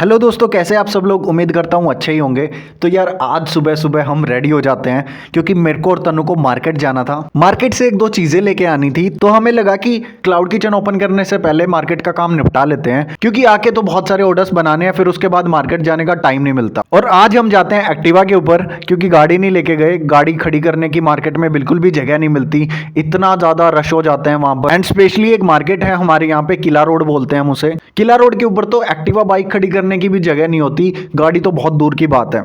Hello दोस्तों, कैसे आप सब लोग। उम्मीद करता हूँ अच्छे ही होंगे। तो यार आज सुबह सुबह हम रेडी हो जाते हैं क्योंकि मेरे को और तनु को मार्केट जाना था। मार्केट से एक दो चीजें लेके आनी थी, तो हमें लगा कि क्लाउड किचन ओपन करने से पहले मार्केट का काम निपटा लेते हैं, क्योंकि आके तो बहुत सारे ऑर्डर्स बनाने हैं, फिर उसके बाद मार्केट जाने का टाइम नहीं मिलता। और आज हम जाते हैं एक्टिवा के ऊपर, क्योंकि गाड़ी नहीं लेके गए। गाड़ी खड़ी करने की मार्केट में बिल्कुल भी जगह नहीं मिलती, इतना ज्यादा रश हो जाते हैं वहां पर। एंड स्पेशली एक मार्केट है हमारे यहाँ पे, किला रोड बोलते हैं हम उसे। किला रोड के ऊपर तो एक्टिवा बाइक खड़ी करने की भी जगह नहीं होती, गाड़ी तो बहुत दूर की बात है।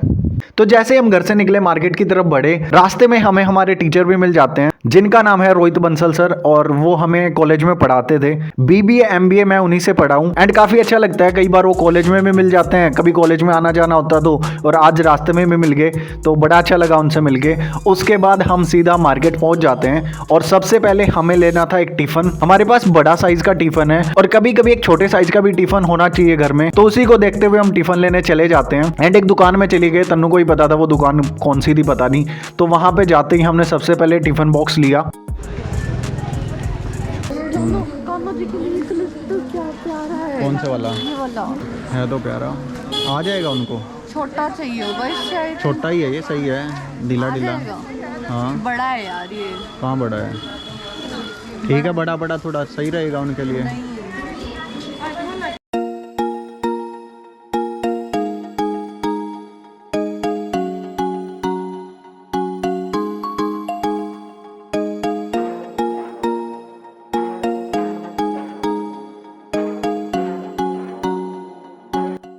तो जैसे हम घर से निकले मार्केट की तरफ बढ़े, रास्ते में हमें हमारे टीचर भी मिल जाते हैं, जिनका नाम है रोहित बंसल सर, और वो हमें कॉलेज में पढ़ाते थे। बीबीए एमबीए मैं उन्हीं से पढ़ा हूँ। एंड काफी अच्छा लगता है, कई बार वो कॉलेज में भी मिल जाते हैं, कभी कॉलेज में आना जाना होता तो, और आज रास्ते में भी मिल गए, तो बड़ा अच्छा लगा उनसे मिलके। उसके बाद हम सीधा मार्केट पहुंच जाते हैं, और सबसे पहले हमें लेना था एक टिफिन। हमारे पास बड़ा साइज का टिफिन है, और कभी कभी एक छोटे साइज का भी टिफिन होना चाहिए घर में, तो उसी को देखते हुए हम टिफिन लेने चले जाते हैं। एंड एक दुकान में चले गए, तन्नू को ही पता था वो दुकान कौन सी थी पता नहीं, तो वहां पे जाते ही हमने सबसे पहले टिफिन बॉक्स लिया। कौन से वाला? ये वाला है तो प्यारा, आ जाएगा उनको। छोटा चाहिए होगा इस शायद। छोटा ही है ये, सही है, ढीला आ ढीला। जाएगा। हाँ बड़ा है यार ये। कहाँ बड़ा है? ठीक है, बड़ा बड़ा थोड़ा सही रहेगा उनके लिए। नहीं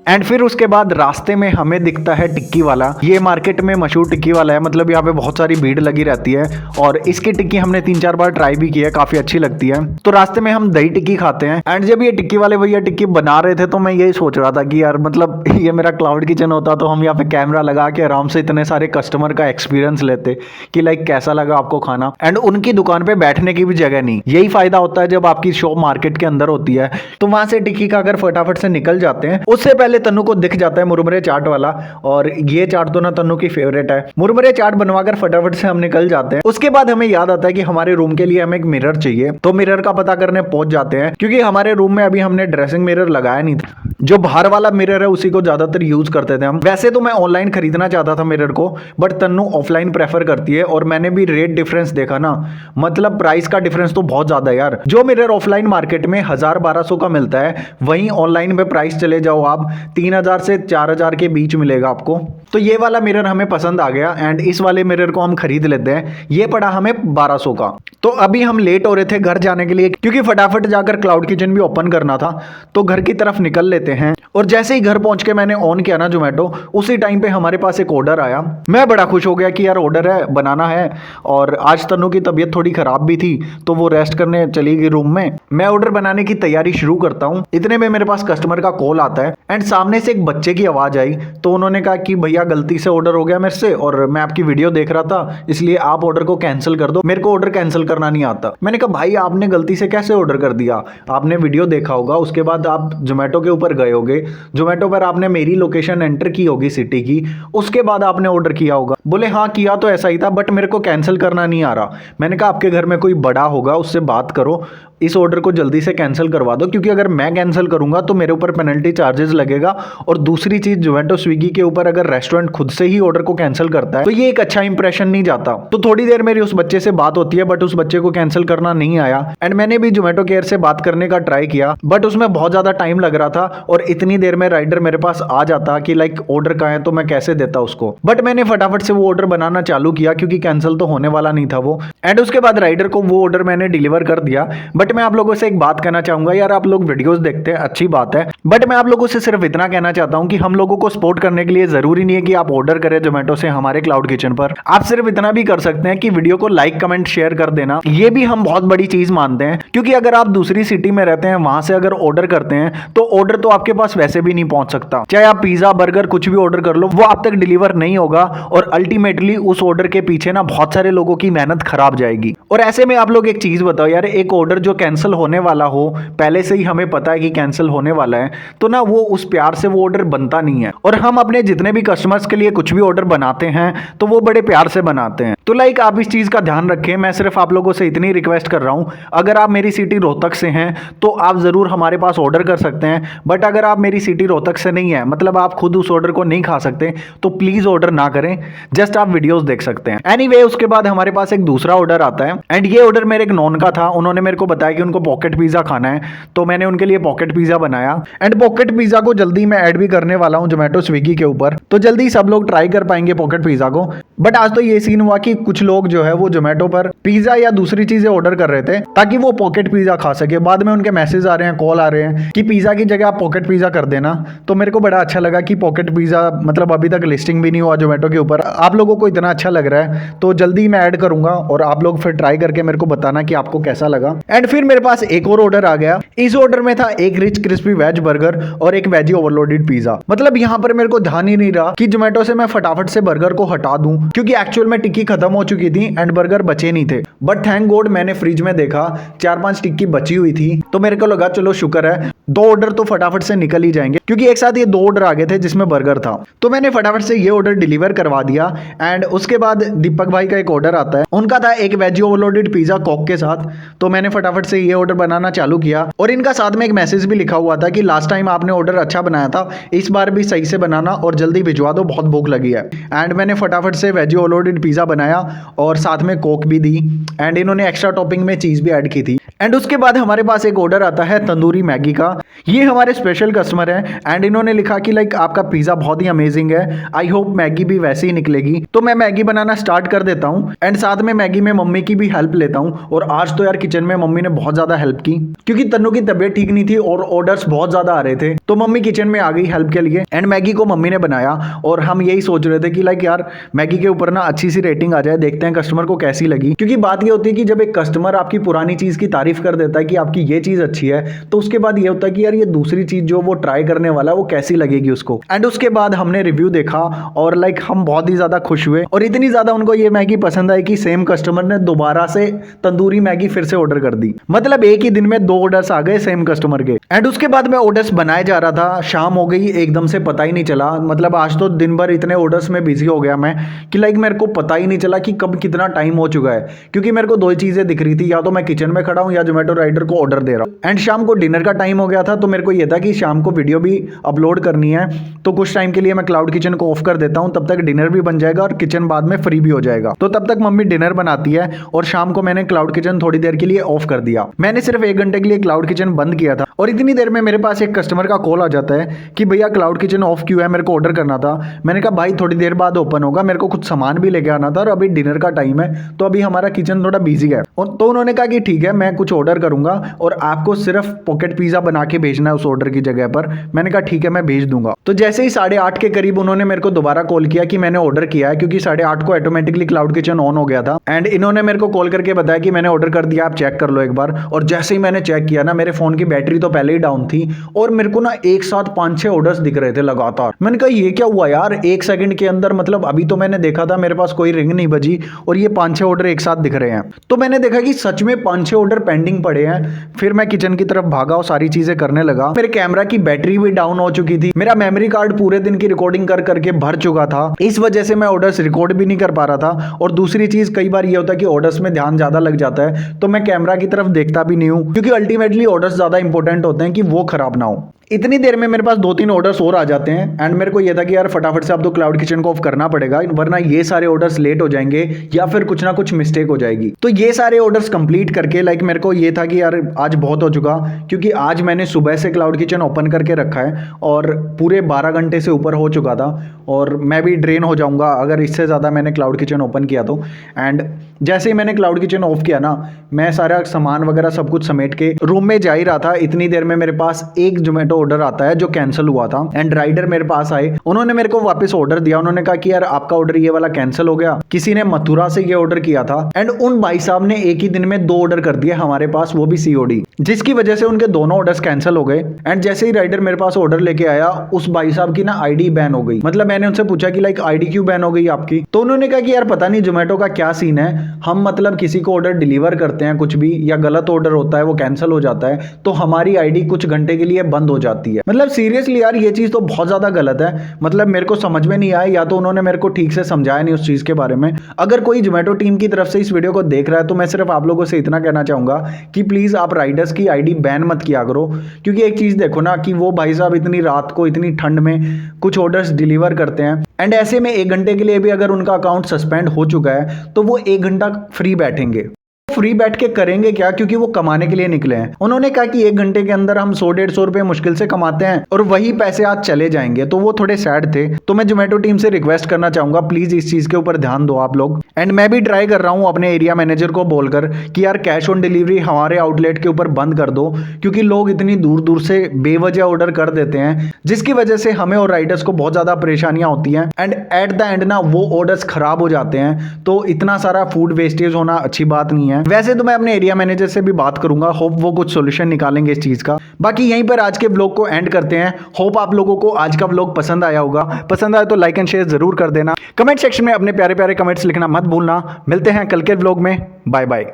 एंड फिर उसके बाद रास्ते में हमें दिखता है टिक्की वाला। ये मार्केट में मशहूर टिक्की वाला है, मतलब यहाँ पे बहुत सारी भीड़ लगी रहती है, और इसकी टिक्की हमने 3-4 बार ट्राई भी की है, काफी अच्छी लगती है। तो रास्ते में हम दही टिक्की खाते हैं। एंड जब ये टिक्की वाले भैया टिक्की बना रहे थे, तो मैं यही सोच रहा था कि यार मतलब ये मेरा क्लाउड किचन होता तो हम यहाँ पे कैमरा लगा के आराम से इतने सारे कस्टमर का एक्सपीरियंस लेते कि लाइक कैसा लगा आपको खाना। एंड उनकी दुकान पे बैठने की भी जगह नहीं। यही फायदा होता है जब आपकी शॉप मार्केट के अंदर होती है, तो वहां से टिक्की खाकर फटाफट से निकल जाते हैं। उससे पहले तन्नू को दिख जाता है मुरमुरे चाट वाला, और ये चाट तो ना तन्नू की फेवरेट है। मुरमुरे चाट बनवाकर फटाफट से हम निकल जाते हैं। उसके बाद हमें याद आता है कि हमारे रूम के लिए हमें एक मिरर चाहिए, तो मिरर का पता करने पहुंच जाते हैं, क्योंकि हमारे रूम में अभी हमने ड्रेसिंग मिरर लगाया नहीं था। जो बाहर वाला मिरर है उसी को ज्यादातर यूज करते थे हम। वैसे तो मैं ऑनलाइन खरीदना चाहता था मिरर को, बट तन्नू ऑफलाइन प्रेफर करती है, और मैंने भी रेट डिफरेंस देखा ना, मतलब प्राइस का डिफरेंस तो बहुत ज्यादा है यार। जो मिरर ऑफलाइन मार्केट में 1000-1200 का मिलता है, वहीं ऑनलाइन में प्राइस चले जाओ आप 3000 से 4000 के बीच मिलेगा आपको। तो ये वाला मिरर हमें पसंद आ गया, एंड इस वाले मिरर को हम खरीद लेते हैं। ये पड़ा हमें 1200 का। तो अभी हम लेट हो रहे थे घर जाने के लिए, क्योंकि फटाफट जाकर क्लाउड किचन भी ओपन करना था, तो घर की तरफ निकल लेते हैं। और जैसे ही घर पहुंच के मैंने ऑन किया ना जोमेटो, उसी टाइम पे हमारे पास एक ऑर्डर आया। मैं बड़ा खुश हो गया कि यार ऑर्डर है, बनाना है। और आज तन्नू की तबीयत थोड़ी खराब भी थी, तो वो रेस्ट करने चली गई रूम में। मैं ऑर्डर बनाने की तैयारी शुरू करता हूँ, इतने में मेरे पास कस्टमर का कॉल आता है, एंड सामने से एक बच्चे की आवाज आई। तो उन्होंने कहा कि भैया गलती से ऑर्डर हो गया मेरे से, और मैं आपकी वीडियो देख रहा था, इसलिए आप ऑर्डर को कैंसिल कर दो, मेरे को ऑर्डर कैंसिल करना नहीं आता। मैंने कहा भाई आपने गलती से कैसे ऑर्डर कर दिया? आपने वीडियो देखा होगा, उसके बाद आप जोमेटो के ऊपर गए होगे, जोमेटो पर आपने मेरी लोकेशन एंटर की होगी सिटी की, उसके बाद आपने ऑर्डर किया होगा। बोले हाँ किया तो ऐसा ही था, बट मेरे को कैंसिल करना नहीं आ रहा। मैंने कहा आपके घर में कोई बड़ा होगा, उससे बात करो, इस ऑर्डर को जल्दी से कैंसिल करवा दो, क्योंकि अगर मैं कैंसिल करूंगा तो मेरे ऊपर पेनल्टी चार्जेस लगेगा। और दूसरी चीज, जोमेटो स्विगी के ऊपर अगर रेस्टोरेंट खुद से ही ऑर्डर को कैंसिल करता है, तो ये एक अच्छा इंप्रेशन नहीं जाता। तो थोड़ी देर मेरी उस बच्चे से बात होती है, बट उस बच्चे को कैंसिल करना नहीं आया। एंड मैंने भी जोमेटो केयर से बात करने का ट्राई किया, बट उसमें बहुत ज्यादा टाइम लग रहा था, और इतनी देर में राइडर मेरे पास आ जाता कि लाइक ऑर्डर कहाँ है, तो मैं कैसे देता उसको। बट मैंने फटाफट से वो ऑर्डर बनाना चालू किया, क्योंकि कैंसिल तो होने वाला नहीं था वो। एंड उसके बाद राइडर को वो ऑर्डर मैंने डिलीवर कर दिया। बट मैं आप लोगों से एक बात कहना चाहूंगा, यार आप लोग वीडियोस देखते हैं, अच्छी बात है, बट मैं आप लोगों से सिर्फ इतना कहना चाहता हूं कि हम लोगों को सपोर्ट करने के लिए जरूरी नहीं है कि आप ऑर्डर करें जोमेटो से हमारे क्लाउड किचन पर। आप सिर्फ इतना भी कर सकते हैं कि वीडियो को लाइक कमेंट शेयर कर देना, ये भी हम बहुत बड़ी चीज मानते हैं। क्योंकि अगर आप दूसरी सिटी में रहते हैं, वहां से अगर ऑर्डर करते हैं, तो ऑर्डर तो आपके पास वैसे भी नहीं पहुंच सकता। चाहे आप पिज्जा बर्गर कुछ भी ऑर्डर कर लो, वो आप तक डिलीवर नहीं होगा, और अल्टीमेटली उस ऑर्डर के पीछे ना बहुत सारे लोगों की मेहनत खराब जाएगी। और ऐसे में आप लोग एक चीज बताओ यार, एक ऑर्डर जो कैंसिल होने वाला हो, पहले से ही हमें पता है कि कैंसिल होने वाला है, तो ना वो उस प्यार से वो ऑर्डर बनता नहीं है। और हम अपने जितने भी कस्टमर्स के लिए कुछ भी ऑर्डर बनाते हैं, तो वो बड़े प्यार से बनाते हैं। तो लाइक आप इस चीज़ का ध्यान रखें। मैं सिर्फ आप लोगों से इतनी रिक्वेस्ट कर रहा हूँ, अगर आप मेरी सिटी रोहतक से हैं तो आप ज़रूर हमारे पास ऑर्डर कर सकते हैं, बट अगर आप मेरी सिटी रोहतक से नहीं है, मतलब आप खुद उस ऑर्डर को नहीं खा सकते, तो प्लीज़ ऑर्डर ना करें, जस्ट आप वीडियोस देख सकते हैं। एनीवे, उसके बाद हमारे पास एक दूसरा ऑर्डर आता है एंड ये ऑर्डर मेरे एक नॉन का था। उन्होंने मेरे को बताया कि उनको पॉकेट पिज़्ज़ा खाना है, तो मैंने उनके लिए पॉकेट पिज़्ज़ा बनाया एंड पॉकेट पिज़्ज़ा को जल्दी मैं ऐड भी करने वाला हूँ जोमेटो स्विगी के ऊपर, तो जल्दी सब लोग ट्राई कर पाएंगे पॉकेट पिज़्ज़ा को। बट आज तो ये सीन हुआ कि कुछ लोग जो है वो जोमेटो पर पिज़्ज़ा या दूसरी चीज़ें ऑर्डर कर रहे थे ताकि वो पॉकेट पिज़्ज़ा खा सके। बाद में उनके मैसेज आ रहे हैं, कॉल आ रहे हैं कि पिज़्ज़ा की जगह आप पॉकेट पिज़्ज़ा कर देना। तो मेरे को बड़ा अच्छा लगा कि पॉकेट पिज़्ज़ा मतलब अभी तक लिस्टिंग भी नहीं हुआ जोमेटो के ऊपर, आप लोगों को इतना अच्छा लग रहा है तो जल्दी मैं ऐड करूंगा और आप लोग फिर ट्राई करके मेरे को बताना कि आपको कैसा लगा। एंड फिर मेरे पास एक और ऑर्डर आ गया। इस ऑर्डर में था एक रिच क्रिस्पी वेज बर्गर और एक वेजी ओवरलोडेड पिज़्ज़ा। मतलब यहाँ पर मेरे को ध्यान ही नहीं रहा कि जोमेटो से मैं फटाफट से बर्गर को हटा दूं, क्योंकि एक्चुअल में टिक्की खत्म हो चुकी थी एंड बर्गर बचे नहीं थे। बट थैंक गॉड मैंने फ्रिज में देखा 4-5 टिक्की बची हुई थी, तो मेरे को लगा चलो शुक्र है, 2 ऑर्डर तो फटाफट से निकल ही जाएंगे, क्योंकि एक साथ ये 2 ऑर्डर आ गए थे जिसमें बर्गर था। तो मैंने फटाफट से ये ऑर्डर डिलीवर करवा दिया। एंड उसके बाद दीपक भाई का एक ऑर्डर आता है, उनका था एक वेजी ओवरलोडेड पिज़्ज़ा कोक के साथ। तो मैंने फटाफट से ये ऑर्डर बनाना चालू किया और इनका साथ में एक मैसेज भी लिखा हुआ था कि लास्ट टाइम आपने ऑर्डर अच्छा बनाया था, इस बार भी सही से बनाना और जल्दी भिजवा दो, बहुत भूख लगी है। एंड मैंने फटाफट से वेजी ओवरलोडेड पिज़्ज़ा बनाया और साथ में कोक भी दी एंड इन्होंने एक्स्ट्रा टॉपिंग में चीज़ भी ऐड की थी। एंड उसके बाद हमारे पास एक ऑर्डर आता है तंदूरी मैगी का। ये हमारे स्पेशल कस्टमर है एंड इन्होंने लिखा कि लाइक आपका पिज़्ज़ा बहुत ही अमेजिंग है, आई होप मैगी भी वैसे ही निकलेगी। तो मैं मैगी बनाना स्टार्ट कर देता हूँ एंड साथ में मैगी में मम्मी की भी हेल्प लेता हूँ। और आज तो यार किचन में मम्मी ने बहुत ज़्यादा हेल्प की, क्योंकि तन्नू की तबीयत ठीक नहीं थी और ऑर्डर्स बहुत ज़्यादा आ रहे थे, तो मम्मी किचन में आ गई हेल्प के लिए एंड मैगी को मम्मी ने बनाया। और हम यही सोच रहे थे कि लाइक यार मैगी के ऊपर ना अच्छी सी रेटिंग आ जाए, देखते हैं कस्टमर को कैसी लगी। क्योंकि बात ये होती है कि जब एक कस्टमर आपकी पुरानी चीज़ की तारीफ कर देता है कि आपकी ये चीज़ अच्छी है, तो उसके बाद ये होता है कि यार ये दूसरी चीज़ जो वो ट्राई करने वाला है वो कैसी लगेगी उसको। एंड उसके बाद हमने रिव्यू देखा और लाइक हम बहुत ही ज़्यादा खुश हुए और इतनी ज़्यादा उनको ये मैगी पसंद आई कि सेम कस्टमर ने दोबारा से तंदूरी मैगी फिर से ऑर्डर कर दी। मतलब एक ही दिन में 2 ऑर्डर्स आ गए सेम कस्टमर के। एंड उसके बाद मैं ऑर्डर्स बनाए जा रहा था, शाम हो गई एकदम से, पता ही नहीं चला। मतलब आज तो दिन भर इतने ऑर्डर्स में बिजी हो गया मैं कि लाइक मेरे को पता ही नहीं चला कि कब कितना टाइम हो चुका है, क्योंकि मेरे को 2 चीज़ें दिख रही थी, या तो मैं किचन में खड़ा हूँ या जोमेटो राइडर को ऑर्डर दे रहा हूँ। एंड शाम को डिनर का टाइम हो गया था, तो मेरे को ये था कि शाम को वीडियो भी अपलोड करनी है, तो कुछ टाइम के लिए मैं क्लाउड किचन को ऑफ कर देता हूँ, तब तक डिनर भी बन जाएगा और किचन बाद में फ्री भी हो जाएगा। तो तब तक मम्मी डिनर बनाती है और शाम को मैंने क्लाउड किचन थोड़ी देर के लिए ऑफ कर दिया। मैंने सिर्फ 1 घंटे के लिए क्लाउड किचन बंद किया था और इतनी देर में मेरे पास एक कस्टमर का कॉल आ जाता है कि भैया क्लाउड किचन ऑफ क्यों है, मेरे को ऑर्डर करना था। मैंने कहा भाई थोड़ी देर बाद ओपन होगा, मेरे को कुछ सामान भी लेके आना था और अभी डिनर का टाइम है, तो अभी हमारा किचन थोड़ा बिजी है। तो उन्होंने कहा कि ठीक है मैं कुछ ऑर्डर करूंगा और आपको सिर्फ पॉकेट पिज़्ज़ा बना के भेजना है उस ऑर्डर की जगह पर। मैंने कहा ठीक है मैं भेज दूंगा। तो जैसे ही 8:30 के करीब उन्होंने मेरे को दोबारा कॉल किया कि मैंने ऑर्डर किया है, क्योंकि 8:30 को ऑटोमेटिकली क्लाउड किचन ऑन हो गया था। एंड इन्होंने मेरे को कॉल करके बताया कि मैंने ऑर्डर कर दिया, आप चेक कर लो एक बार। और जैसे ही मैंने चेक किया ना, मेरे फोन की बैटरी तो पहले ही डाउन थी और मेरे को ना एक साथ 5-6 ऑर्डर्स दिख रहे थे लगातार। मैंने कहा ये क्या हुआ यार, 1 सेकंड के अंदर, मतलब अभी तो मैंने देखा था मेरे पास कोई रिंग नहीं बजी और ये 5-6 ऑर्डर एक साथ दिख रहे हैं। तो मैंने देखा कि सच में 5-6 ऑर्डर पेंडिंग पड़े हैं। फिर मैं किचन की तरफ भागा और सारी चीजें करने लगा। मेरे कैमरा की बैटरी भी डाउन हो चुकी थी, मेरा मेमोरी कार्ड पूरे दिन की रिकॉर्डिंग कर करके भर चुका था, इस वजह से मैं ऑर्डर्स रिकॉर्ड भी नहीं कर पा रहा था। और दूसरी चीज, कई बार ये होता है कि ऑर्डर्स में ध्यान ज्यादा लग जाता है, तो मैं कैमरा की तरफ देखता भी नहीं हूँ, क्योंकि अल्टीमेटली ऑर्डर्स ज्यादा इंपॉर्टेंट होते हैं कि वो खराब ना हो। इतनी देर में मेरे पास 2-3 ऑर्डर्स और आ जाते हैं एंड मेरे को ये था कि यार फटाफट से अब तो क्लाउड किचन को ऑफ करना पड़ेगा, वरना ये सारे ऑर्डर्स लेट हो जाएंगे या फिर कुछ ना कुछ मिस्टेक हो जाएगी। तो ये सारे ऑर्डर्स कंप्लीट करके लाइक मेरे को ये था कि यार आज बहुत हो चुका, क्योंकि आज मैंने सुबह से क्लाउड किचन ओपन करके रखा है और पूरे 12 घंटे से ऊपर हो चुका था और मैं भी ड्रेन हो जाऊंगा अगर इससे ज़्यादा मैंने क्लाउड किचन ओपन किया तो। एंड जैसे ही मैंने क्लाउड किचन ऑफ किया ना, मैं सारा सामान वगैरह सब कुछ समेट के रूम में जा ही रहा था, इतनी देर में मेरे पास एक जोमेटो ऑर्डर आता है जो कैंसिल हुआ था। एंड राइडर मेरे पास आए, उन्होंने मेरे को वापस ऑर्डर दिया। उन्होंने कहा कि यार आपका ऑर्डर ये वाला कैंसिल हो गया, किसी ने मथुरा से ये ऑर्डर किया था। एंड उन भाई साहब ने एक ही दिन में 2 ऑर्डर कर दिए हमारे पास, वो भी COD, जिसकी वजह से उनके दोनों ऑर्डर्स कैंसिल हो गए। एंड जैसे ही राइडर मेरे पास ऑर्डर लेके आया, उस भाई साहब की ना ID बैन हो गई। मतलब मैंने मैंने उनसे पूछा कि लाइक आईडी क्यों बैन हो गई आपकी, तो उन्होंने कहा कि यार पता नहीं जोमेटो का क्या सीन है, हम मतलब किसी को ऑर्डर डिलीवर करते हैं कुछ भी, या गलत ऑर्डर होता है वो कैंसिल हो जाता है, तो हमारी आईडी कुछ घंटे के लिए बंद हो जाती है। मतलब सीरियसली यार ये चीज़ तो बहुत ज़्यादा गलत है। मतलब मेरे को समझ में नहीं आया, या तो उन्होंने मेरे को ठीक से समझाया नहीं उस चीज़ के बारे में। अगर कोई जोमेटो टीम की तरफ से इस वीडियो को देख रहा है तो मैं सिर्फ आप लोगों से इतना कहना चाहूँगा कि प्लीज़ आप राइडर्स की आईडी बैन मत किया करो, क्योंकि एक चीज़ देखो ना कि वो भाई साहब इतनी रात को इतनी ठंड में कुछ ऑर्डर्स डिलीवर करते हैं, एंड ऐसे में 1 घंटे के लिए भी अगर उनका अकाउंट सस्पेंड हो चुका है तो वो 1 घंटा फ्री बैठेंगे। फ्री बैठ के करेंगे क्या, क्योंकि वो कमाने के लिए निकले हैं। उन्होंने कहा कि 1 घंटे के अंदर हम 100-150 रुपए मुश्किल से कमाते हैं और वही पैसे आज चले जाएंगे, तो वो थोड़े सैड थे। तो मैं जोमेटो टीम से रिक्वेस्ट करना चाहूंगा प्लीज इस चीज के ऊपर ध्यान दो आप लोग। एंड मैं भी ट्राई कर रहा हूं अपने एरिया मैनेजर को बोलकर कि यार कैश ऑन डिलीवरी हमारे आउटलेट के ऊपर बंद कर दो, क्योंकि लोग इतनी दूर दूर से बेवजह ऑर्डर कर देते हैं, जिसकी वजह से हमें और राइडर्स को बहुत ज्यादा परेशानियां होती हैं, एंड एट द एंड ना वो ऑर्डर्स खराब हो जाते हैं। तो इतना सारा फूड वेस्टेज होना अच्छी बात नहीं है। वैसे तो मैं अपने एरिया मैनेजर से भी बात करूंगा, होप वो कुछ सॉल्यूशन निकालेंगे इस चीज का। बाकी यहीं पर आज के व्लॉग को एंड करते हैं। होप आप लोगों को आज का व्लॉग पसंद आया होगा। पसंद आया तो लाइक एंड शेयर जरूर कर देना। कमेंट सेक्शन में अपने प्यारे प्यारे कमेंट्स लिखना मत भूलना। मिलते हैं कल के व्लॉग में। Bye bye.